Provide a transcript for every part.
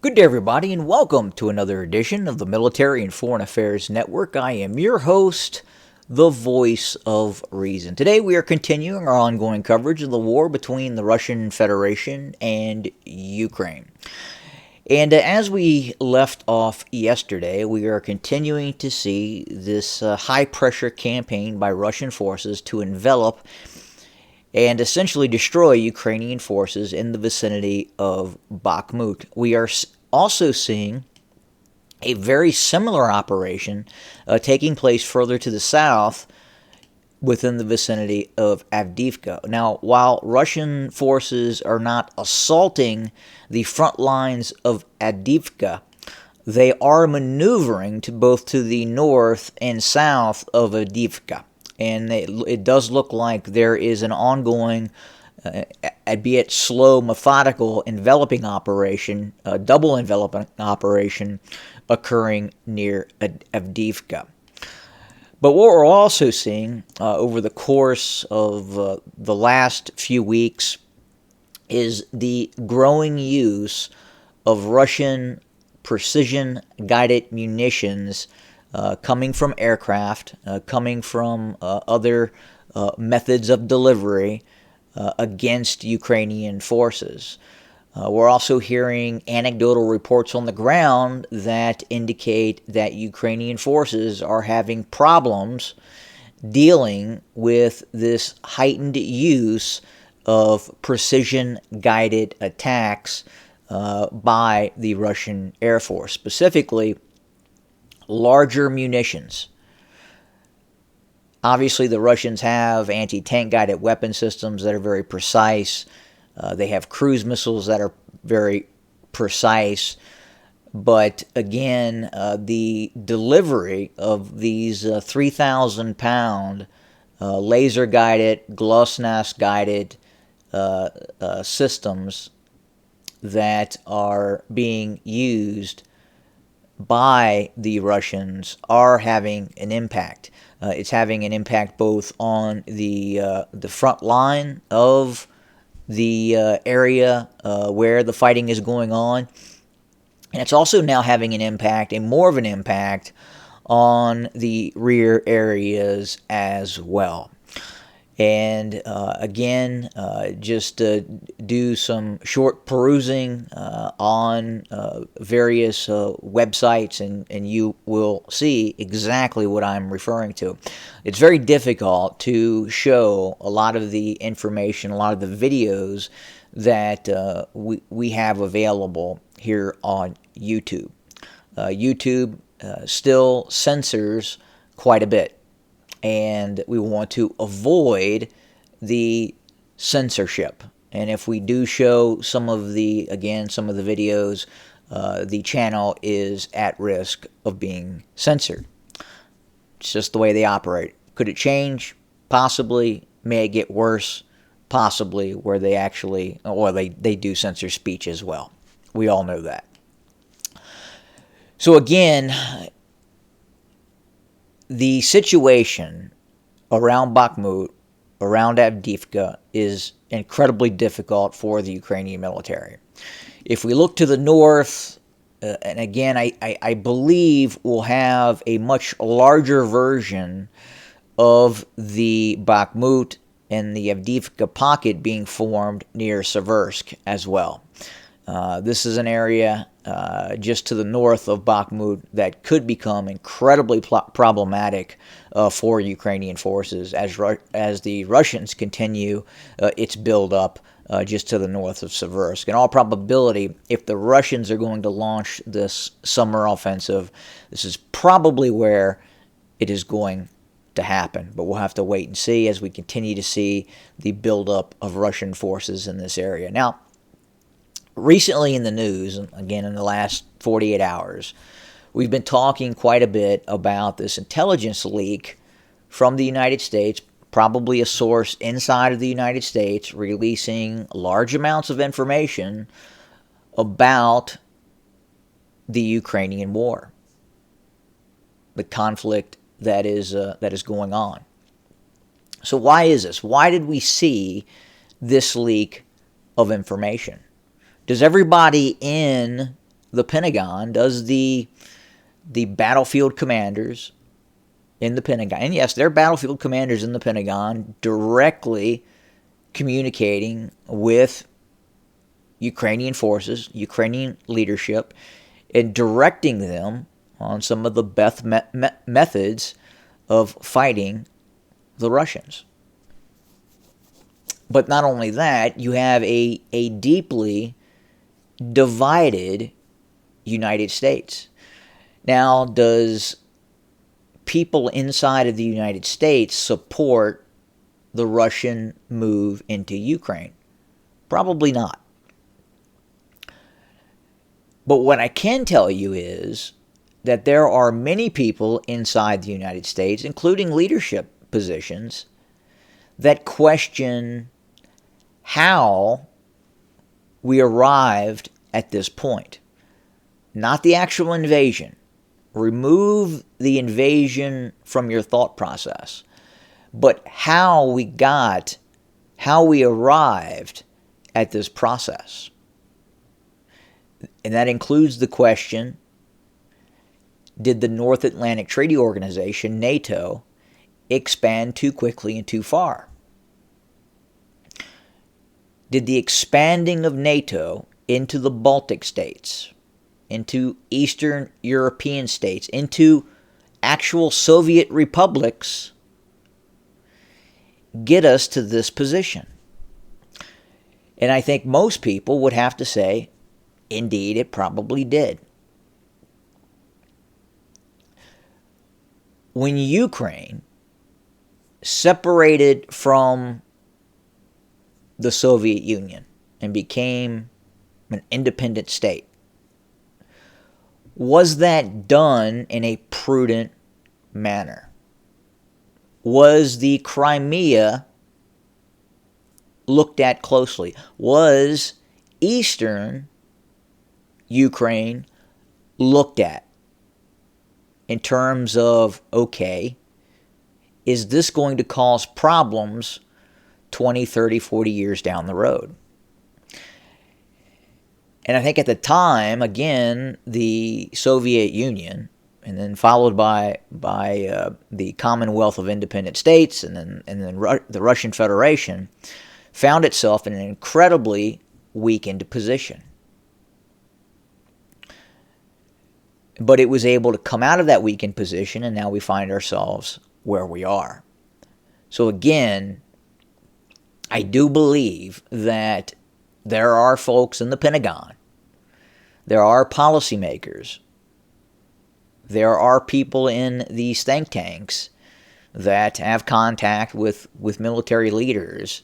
Good day, everybody, and welcome to another edition of the Military and Foreign Affairs Network. I am your host, the Voice of Reason. Today, we are continuing our ongoing coverage of the war between the Russian Federation and Ukraine. And as we left off yesterday, we are continuing to see this high-pressure campaign by Russian forces to envelop and essentially destroy Ukrainian forces in the vicinity of Bakhmut. We are also seeing a very similar operation taking place further to the south within the vicinity of Avdiivka. Now, while Russian forces are not assaulting the front lines of Avdiivka, they are maneuvering both to the north and south of Avdiivka. And it does look like there is an ongoing, albeit slow, methodical enveloping operation, double enveloping operation occurring near Avdiivka. But what we're also seeing over the course of the last few weeks is the growing use of Russian precision-guided munitions coming from aircraft, coming from other methods of delivery against Ukrainian forces. We're also hearing anecdotal reports on the ground that indicate that Ukrainian forces are having problems dealing with this heightened use of precision-guided attacks by the Russian Air Force, specifically larger munitions. Obviously, the Russians have anti-tank guided weapon systems that are very precise. They have cruise missiles that are very precise. But again, the delivery of these 3,000-pound laser-guided, GLONASS-guided systems that are being used by the Russians are having an impact. It's having an impact both on the front line of the area where the fighting is going on, and it's also now having an impact, and more of an impact, on the rear areas as well. And again, just do some short perusing on various websites, and you will see exactly what I'm referring to. It's very difficult to show a lot of the information, a lot of the videos that we have available here on YouTube. YouTube still censors quite a bit, and we want to avoid the censorship. And if we do show some of the videos, the channel is at risk of being censored. It's just the way they operate. Could it change? Possibly. May it get worse? Possibly, where they actually, or they do censor speech as well. We all know that. So again, the situation around Bakhmut, around Avdiivka, is incredibly difficult for the Ukrainian military. If we look to the north, and again, I believe we'll have a much larger version of the Bakhmut and the Avdiivka pocket being formed near Seversk as well. This is an area just to the north of Bakhmut that could become incredibly problematic for Ukrainian forces as the Russians continue its buildup just to the north of Seversk. In all probability, if the Russians are going to launch this summer offensive, this is probably where it is going to happen. But we'll have to wait and see as we continue to see the buildup of Russian forces in this area. Now, recently in the news, again in the last 48 hours, we've been talking quite a bit about this intelligence leak from the United States, probably a source inside of the United States, releasing large amounts of information about the Ukrainian war, the conflict that is going on. So why is this? Why did we see this leak of information? Does everybody in the Pentagon, does the battlefield commanders in the Pentagon, and yes, they're battlefield commanders in the Pentagon, directly communicating with Ukrainian forces, Ukrainian leadership, and directing them on some of the best methods of fighting the Russians. But not only that, you have a deeply divided United States. Now, does people inside of the United States support the Russian move into Ukraine? Probably not. But what I can tell you is that there are many people inside the United States, including leadership positions, that question how we arrived at this point. Not the actual invasion. Remove the invasion from your thought process. But how we arrived at this process. And that includes the question, did the North Atlantic Treaty Organization, NATO, expand too quickly and too far? Did the expanding of NATO into the Baltic states, into Eastern European states, into actual Soviet republics get us to this position? And I think most people would have to say, indeed, it probably did. When Ukraine separated from the Soviet Union and became an independent state, was that done in a prudent manner? Was the Crimea looked at closely? Was Eastern Ukraine looked at in terms of, okay, is this going to cause problems 20, 30, 40 years down the road? And I think at the time, again, the Soviet Union, and then followed by the Commonwealth of Independent States, and then the Russian Federation, found itself in an incredibly weakened position. But it was able to come out of that weakened position, and now we find ourselves where we are. So again, I do believe that there are folks in the Pentagon, there are policymakers, there are people in these think tanks that have contact with military leaders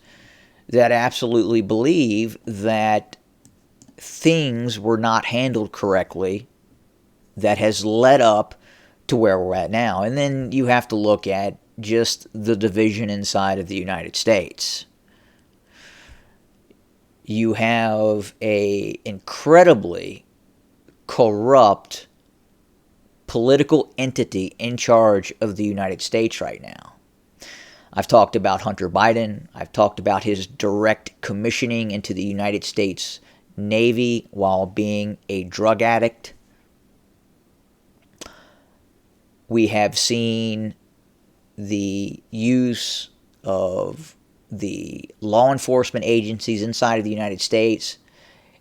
that absolutely believe that things were not handled correctly that has led up to where we're at now. And then you have to look at just the division inside of the United States. You have an incredibly corrupt political entity in charge of the United States right now. I've talked about Hunter Biden. I've talked about his direct commissioning into the United States Navy while being a drug addict. We have seen the use of the law enforcement agencies inside of the United States,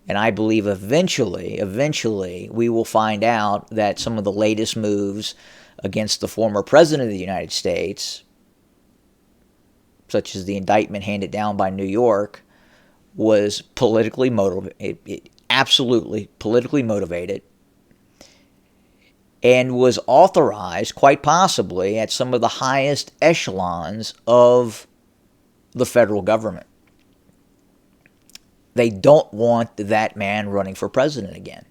and I believe eventually we will find out that some of the latest moves against the former president of the United States, such as the indictment handed down by New York, was politically motivated, absolutely politically motivated, and was authorized, quite possibly, at some of the highest echelons of the federal government. They don't want that man running for president again.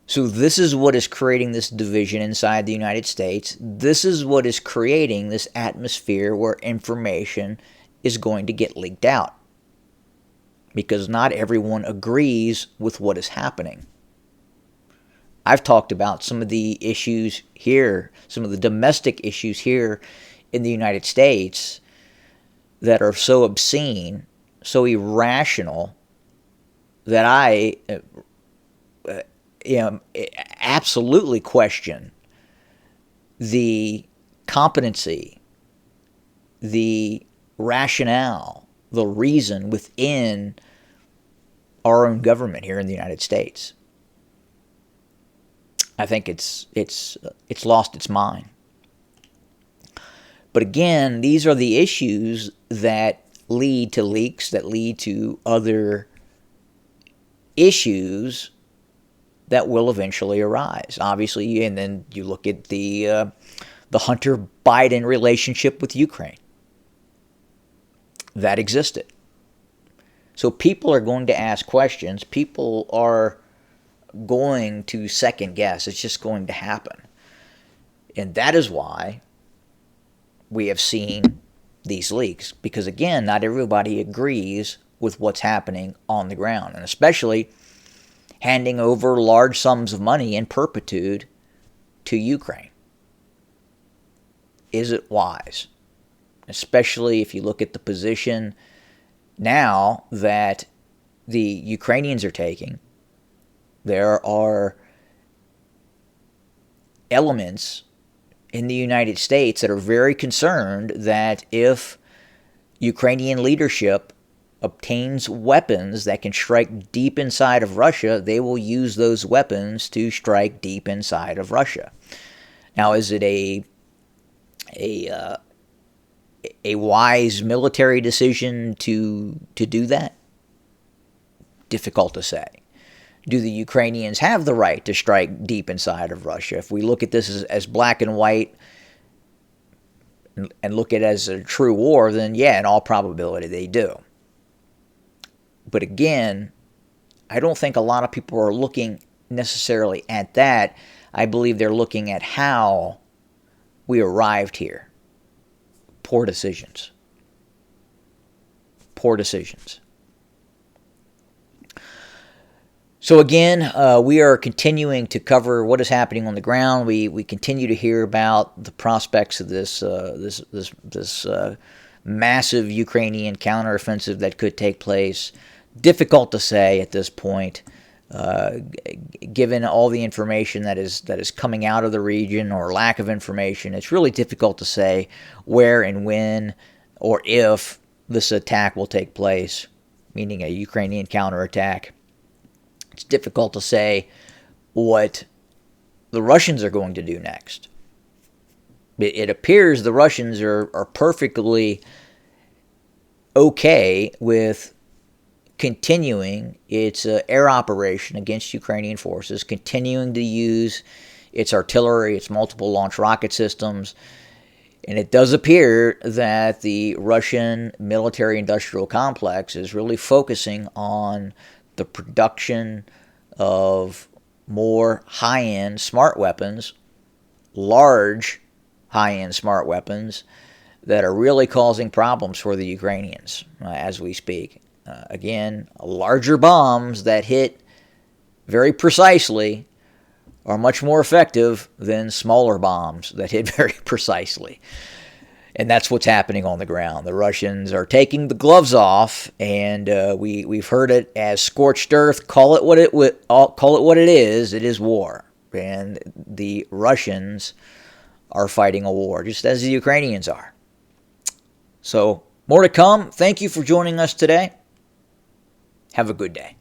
So this is what is creating this division inside the United States. This is what is creating this atmosphere where information is going to get leaked out, because not everyone agrees with what is happening. I've talked about some of the issues here, some of the domestic issues here in the United States that are so obscene, so irrational, that I absolutely question the competency, the rationale, the reason within our own government here in the United States. I think it's lost its mind. But again, these are the issues that lead to leaks, that lead to other issues that will eventually arise. Obviously, and then you look at the Hunter Biden relationship with Ukraine. That existed. So people are going to ask questions. People are going to second guess. It's just going to happen. And that is why we have seen these leaks. Because again, not everybody agrees with what's happening on the ground. And especially handing over large sums of money in perpetuity to Ukraine. Is it wise? Especially if you look at the position now that the Ukrainians are taking. There are elements in the United States that are very concerned that if Ukrainian leadership obtains weapons that can strike deep inside of Russia, they will use those weapons to strike deep inside of Russia. Now, is it a wise military decision to do that? Difficult to say. Do the Ukrainians have the right to strike deep inside of Russia? If we look at this as black and white and look at it as a true war, then yeah, in all probability they do. But again, I don't think a lot of people are looking necessarily at that. I believe they're looking at how we arrived here. Poor decisions. Poor decisions. So again, we are continuing to cover what is happening on the ground. We continue to hear about the prospects of this massive Ukrainian counteroffensive that could take place. Difficult to say at this point, given all the information that is coming out of the region or lack of information. It's really difficult to say where and when or if this attack will take place, meaning a Ukrainian counterattack. It's difficult to say what the Russians are going to do next. It appears the Russians are perfectly okay with continuing its air operation against Ukrainian forces, continuing to use its artillery, its multiple launch rocket systems. And it does appear that the Russian military-industrial complex is really focusing on the production of more high-end smart weapons, large high-end smart weapons that are really causing problems for the Ukrainians as we speak. Again, larger bombs that hit very precisely are much more effective than smaller bombs that hit very precisely. And that's what's happening on the ground. The Russians are taking the gloves off, and we've heard it as scorched earth. Call it what it is. It is war, and the Russians are fighting a war, just as the Ukrainians are. So more to come. Thank you for joining us today. Have a good day.